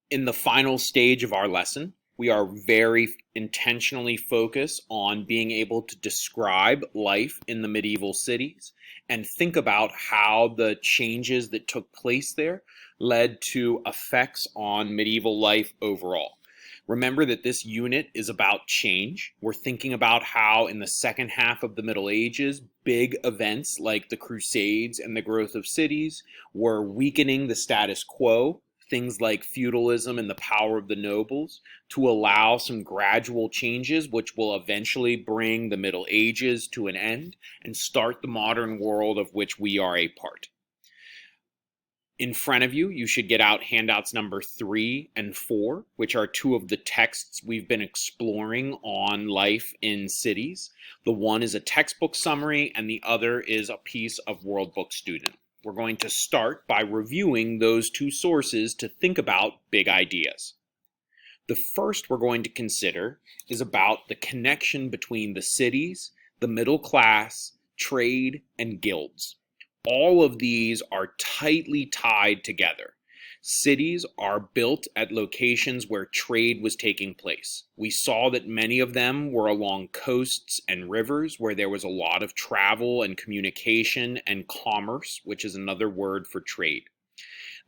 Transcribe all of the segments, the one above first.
In the final stage of our lesson, we are very intentionally focused on being able to describe life in the medieval cities and think about how the changes that took place there led to effects on medieval life overall. Remember that this unit is about change. We're thinking about how in the second half of the Middle Ages, big events like the Crusades and the growth of cities were weakening the status quo, things like feudalism and the power of the nobles, to allow some gradual changes which will eventually bring the Middle Ages to an end and start the modern world of which we are a part. In front of you, you should get out handouts number 3 and 4, which are two of the texts we've been exploring on life in cities. The one is a textbook summary, and the other is a piece of World Book Student. We're going to start by reviewing those two sources to think about big ideas. The first we're going to consider is about the connection between the cities, the middle class, trade, and guilds. All of these are tightly tied together. Cities are built at locations where trade was taking place. We saw that many of them were along coasts and rivers where there was a lot of travel and communication and commerce, which is another word for trade.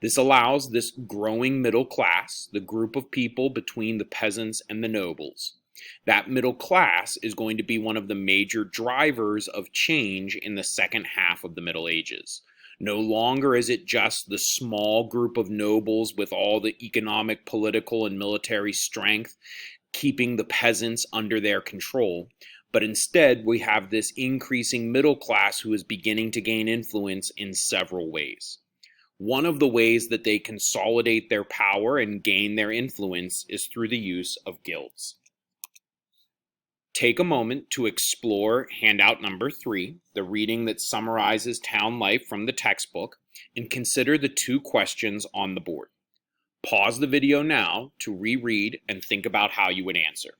This allows this growing middle class, the group of people between the peasants and the nobles. That middle class is going to be one of the major drivers of change in the second half of the Middle Ages. No longer is it just the small group of nobles with all the economic, political, and military strength keeping the peasants under their control, but instead we have this increasing middle class who is beginning to gain influence in several ways. One of the ways that they consolidate their power and gain their influence is through the use of guilds. Take a moment to explore handout number 3, the reading that summarizes town life from the textbook, and consider the two questions on the board. Pause the video now to reread and think about how you would answer.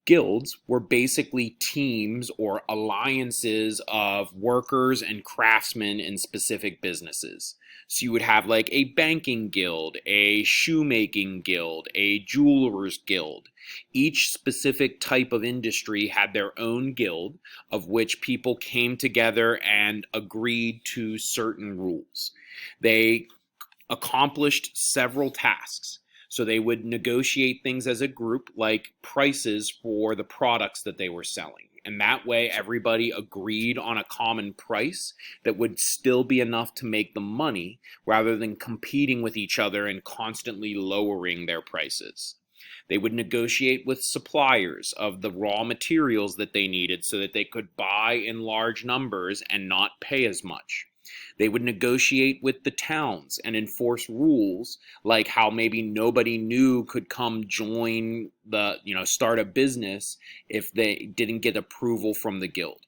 Guilds were basically teams or alliances of workers and craftsmen in specific businesses. So you would have like a banking guild, a shoemaking guild, a jeweler's guild. Each specific type of industry had their own guild of which people came together and agreed to certain rules. They accomplished several tasks. So they would negotiate things as a group, like prices for the products that they were selling. And that way, everybody agreed on a common price that would still be enough to make them money, rather than competing with each other and constantly lowering their prices. They would negotiate with suppliers of the raw materials that they needed so that they could buy in large numbers and not pay as much. They would negotiate with the towns and enforce rules like how maybe nobody new could come join start a business if they didn't get approval from the guild.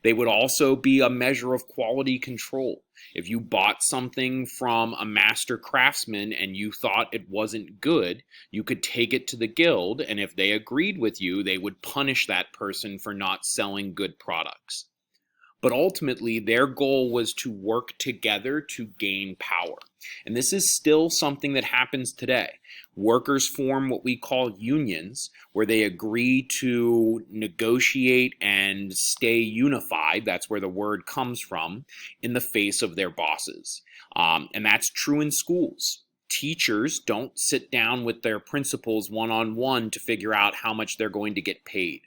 They would also be a measure of quality control. If you bought something from a master craftsman and you thought it wasn't good, you could take it to the guild, and if they agreed with you, they would punish that person for not selling good products. But ultimately, their goal was to work together to gain power. And this is still something that happens today. Workers form what we call unions, where they agree to negotiate and stay unified, that's where the word comes from, in the face of their bosses. And that's true in schools. Teachers don't sit down with their principals one-on-one to figure out how much they're going to get paid.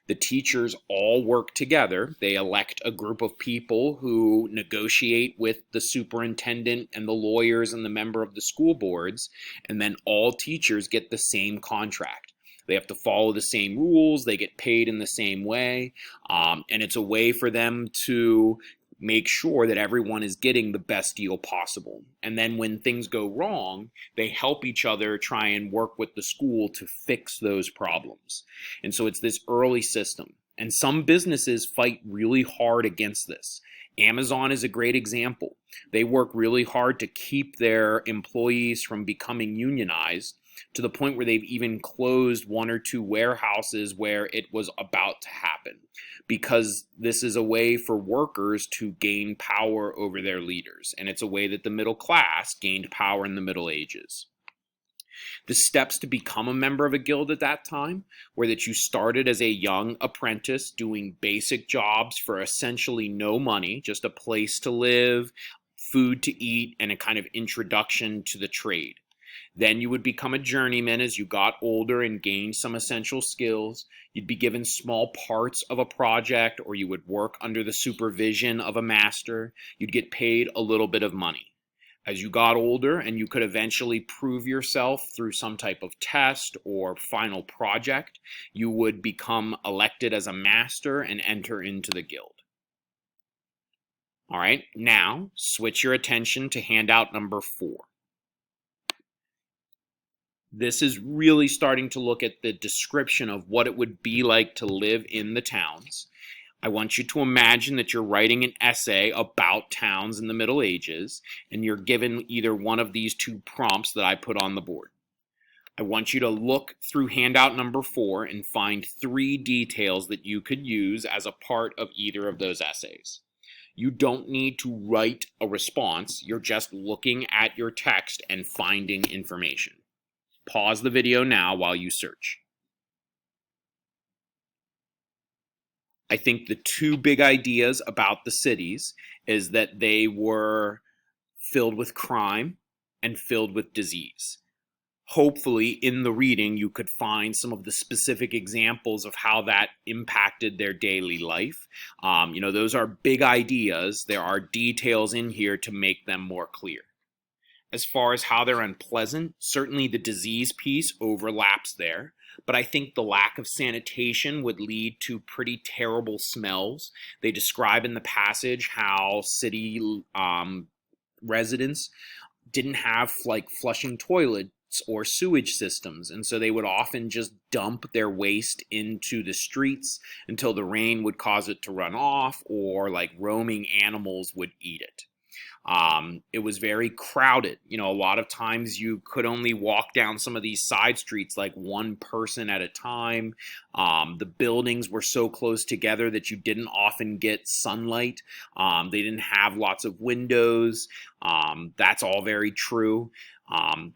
The teachers all work together. They elect a group of people who negotiate with the superintendent and the lawyers and the member of the school boards, and then all teachers get the same contract. They have to follow the same rules, they get paid in the same way, and it's a way for them to make sure that everyone is getting the best deal possible. And then when things go wrong, they help each other try and work with the school to fix those problems. And so it's this early system. And some businesses fight really hard against this. Amazon is a great example. They work really hard to keep their employees from becoming unionized, to the point where they've even closed one or two warehouses where it was about to happen, because this is a way for workers to gain power over their leaders, and it's a way that the middle class gained power in the Middle Ages. The steps to become a member of a guild at that time were that you started as a young apprentice doing basic jobs for essentially no money, just a place to live, food to eat, and a kind of introduction to the trade. Then you would become a journeyman as you got older and gained some essential skills. You'd be given small parts of a project, or you would work under the supervision of a master. You'd get paid a little bit of money. As you got older and you could eventually prove yourself through some type of test or final project, you would become elected as a master and enter into the guild. All right, now switch your attention to handout number 4. This is really starting to look at the description of what it would be like to live in the towns. I want you to imagine that you're writing an essay about towns in the Middle Ages, and you're given either one of these two prompts that I put on the board. I want you to look through handout number 4 and find 3 details that you could use as a part of either of those essays. You don't need to write a response, you're just looking at your text and finding information. Pause the video now while you search. I think the 2 big ideas about the cities is that they were filled with crime and filled with disease. Hopefully in the reading you could find some of the specific examples of how that impacted their daily life. Those are big ideas. There are details in here to make them more clear. As far as how they're unpleasant, certainly the disease piece overlaps there. But I think the lack of sanitation would lead to pretty terrible smells. They describe in the passage how city residents didn't have flushing toilets or sewage systems, and so they would often just dump their waste into the streets until the rain would cause it to run off, or roaming animals would eat it. It was very crowded. A lot of times you could only walk down some of these side streets like one person at a time. The buildings were so close together that you didn't often get sunlight. They didn't have lots of windows. That's all very true.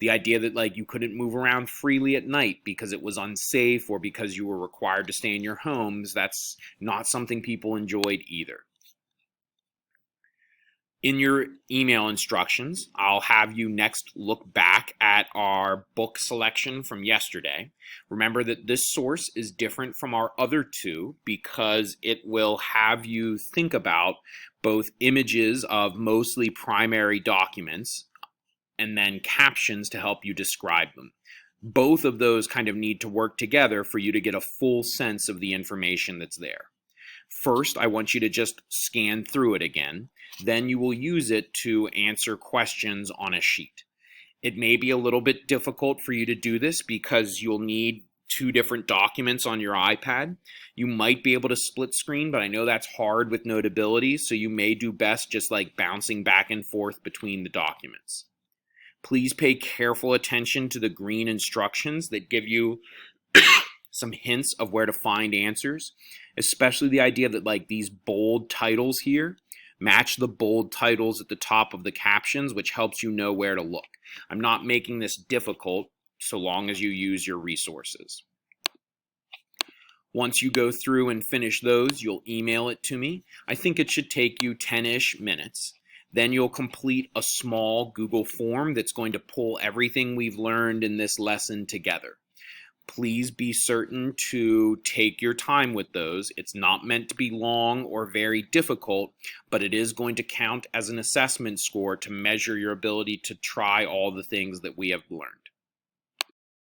The idea that you couldn't move around freely at night because it was unsafe or because you were required to stay in your homes, that's not something people enjoyed either. In your email instructions, I'll have you next look back at our book selection from yesterday. Remember that this source is different from our other 2 because it will have you think about both images of mostly primary documents and then captions to help you describe them. Both of those kind of need to work together for you to get a full sense of the information that's there. First, I want you to just scan through it again. Then you will use it to answer questions on a sheet. It may be a little bit difficult for you to do this because you'll need 2 different documents on your iPad. You might be able to split screen, but I know that's hard with Notability, so you may do best just bouncing back and forth between the documents. Please pay careful attention to the green instructions that give you some hints of where to find answers, especially the idea that these bold titles here match the bold titles at the top of the captions, which helps you know where to look. I'm not making this difficult so long as you use your resources. Once you go through and finish those, you'll email it to me. I think it should take you 10-ish minutes. Then you'll complete a small Google form that's going to pull everything we've learned in this lesson together. Please be certain to take your time with those. It's not meant to be long or very difficult, but it is going to count as an assessment score to measure your ability to try all the things that we have learned.